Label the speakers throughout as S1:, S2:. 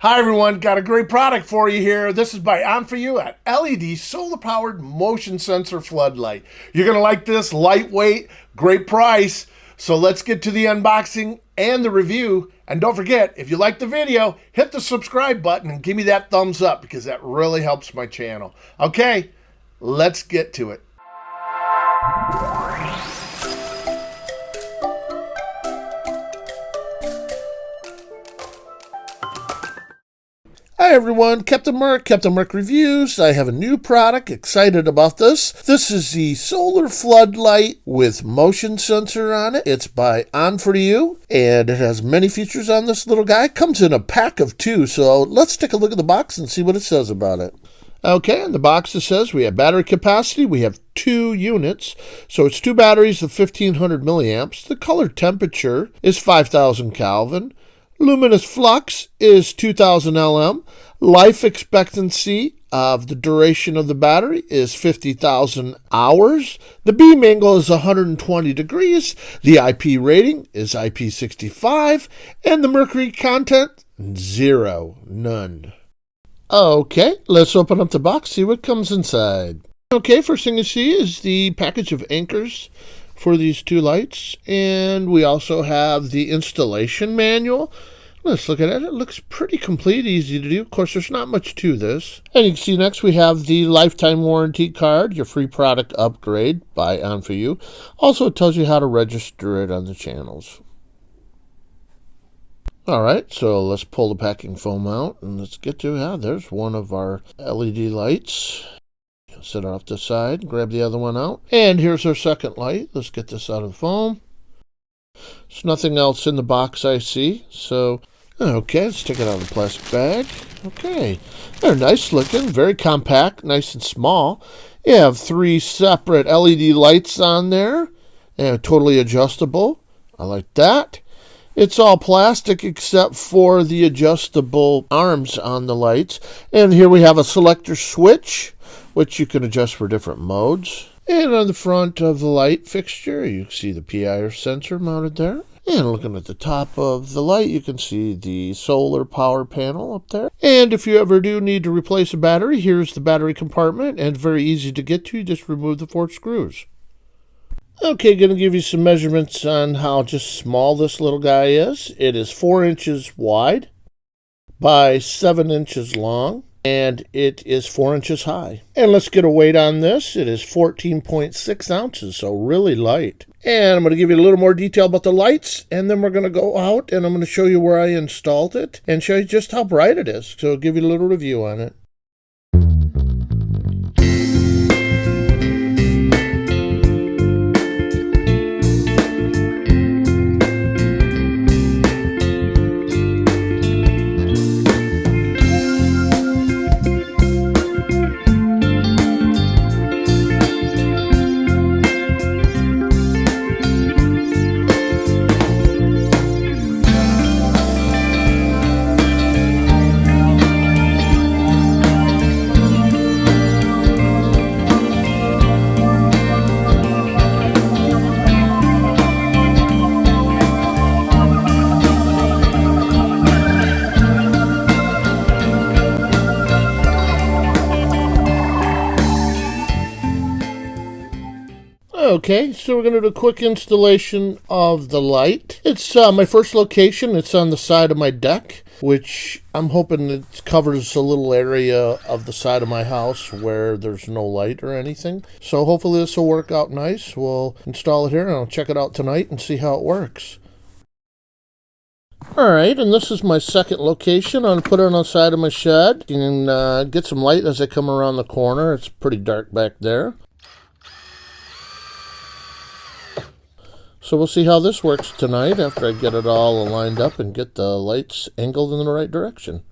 S1: Hi everyone, got a great product for you here. This is by Onforu at LED solar powered motion sensor floodlight. You're going to like this, lightweight, great price. So let's get to the unboxing and the review. And don't forget, if you like the video, hit the subscribe button and give me that thumbs up because that really helps my channel. Okay, let's get to it. Hi everyone, Captain Mark Reviews. I have a new product, excited about this. This is the solar floodlight with motion sensor on it. It's by Onforu, and it has many features on this little guy. It comes in a pack of 2, so let's take a look at the box and see what it says about it. Okay, in the box it says we have battery capacity. We have 2 units, so it's 2 batteries of 1500 milliamps. The color temperature is 5000 Kelvin. Luminous flux is 2000 LM. Life expectancy of the duration of the battery is 50,000 hours. The beam angle is 120 degrees. The IP rating is IP65. And the mercury content, 0, none. Okay, let's open up the box, see what comes inside. Okay, first thing you see is the package of anchors for these 2 lights, and we also have the installation manual. Let's look at it. It looks pretty complete, easy to do. Of course, there's not much to this. And you can see next we have the lifetime warranty card, your free product upgrade by Onforu. Also, it tells you how to register it on the channels. All right, so let's pull the packing foam out and let's get to, there's one of our LED lights. Set it off the side, grab the other one out. And here's our second light. Let's get this out of the foam. There's nothing else in the box I see. So, okay, let's take it out of the plastic bag. Okay, they're nice looking, very compact, nice and small. You have 3 separate LED lights on there and totally adjustable. I like that. It's all plastic except for the adjustable arms on the lights. And here we have a selector switch, which you can adjust for different modes. And on the front of the light fixture, you can see the PIR sensor mounted there. And looking at the top of the light, you can see the solar power panel up there. And if you ever do need to replace a battery, here's the battery compartment, and very easy to get to. You just remove the 4 screws. Okay, going to give you some measurements on how just small this little guy is. It is 4 inches wide by 7 inches long. And it is 4 inches high. And let's get a weight on this. It is 14.6 ounces, so really light. And I'm going to give you a little more detail about the lights, and then we're going to go out, and I'm going to show you where I installed it, and show you just how bright it is. So I'll give you a little review on it. Okay, so we're going to do a quick installation of the light. It's my first location. It's on the side of my deck, which I'm hoping it covers a little area of the side of my house where there's no light or anything. So hopefully this will work out nice. We'll install it here and I'll check it out tonight and see how it works. Alright, and this is my second location. I'm going to put it on the side of my shed and get some light as I come around the corner. It's pretty dark back there. So we'll see how this works tonight after I get it all lined up and get the lights angled in the right direction.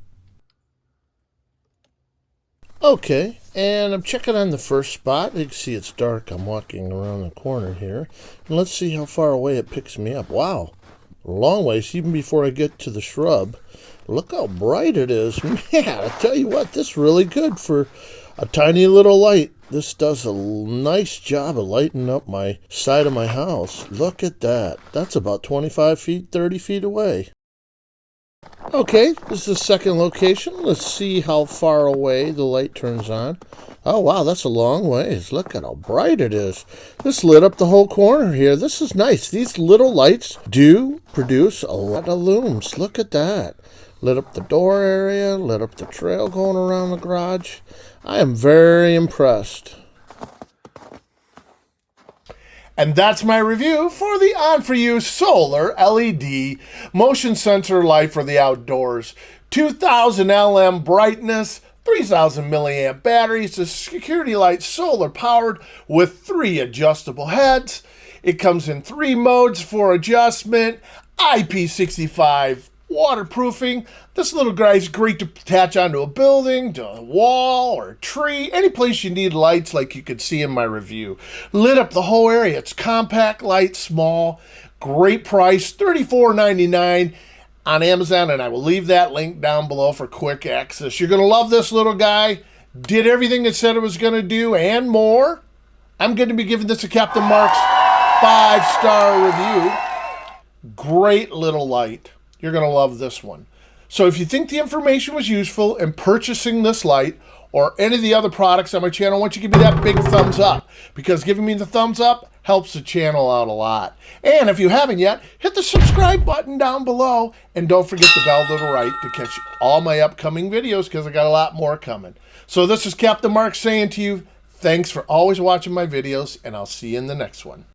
S1: Okay, and I'm checking on the first spot. You can see it's dark. I'm walking around the corner here. And let's see how far away it picks me up. Wow, a long ways, even before I get to the shrub. Look how bright it is. Man, I tell you what, this is really good for a tiny little light. This does a nice job of lighting up my side of my house. Look at that. That's about 25 feet, 30 feet away. Okay, this is the second location. Let's see how far away the light turns on. Oh, wow, that's a long ways. Look at how bright it is. This lit up the whole corner here. This is nice. These little lights do produce a lot of looms. Look at that. Lit up the door area, lit up the trail going around the garage. I am very impressed. And that's my review for the Onforu Solar LED motion sensor light for the outdoors. 2000 LM brightness, 3000 milliamp batteries, a security light solar powered with 3 adjustable heads. It comes in 3 modes for adjustment, IP65 waterproofing. This little guy's great to attach onto a building, to a wall, or a tree, any place you need lights like you could see in my review. Lit up the whole area. It's compact, light, small, great price, $34.99 on Amazon, and I will leave that link down below for quick access. You're going to love this little guy. Did everything it said it was going to do and more. I'm going to be giving this a Captain Mark's 5-star review. Great little light. You're going to love this one. So if you think the information was useful in purchasing this light or any of the other products on my channel, I want you to give me that big thumbs up, because giving me the thumbs up helps the channel out a lot. And if you haven't yet, hit the subscribe button down below, and don't forget the bell to the right to catch all my upcoming videos, because I got a lot more coming. So this is Captain Mark saying to you, thanks for always watching my videos, and I'll see you in the next one.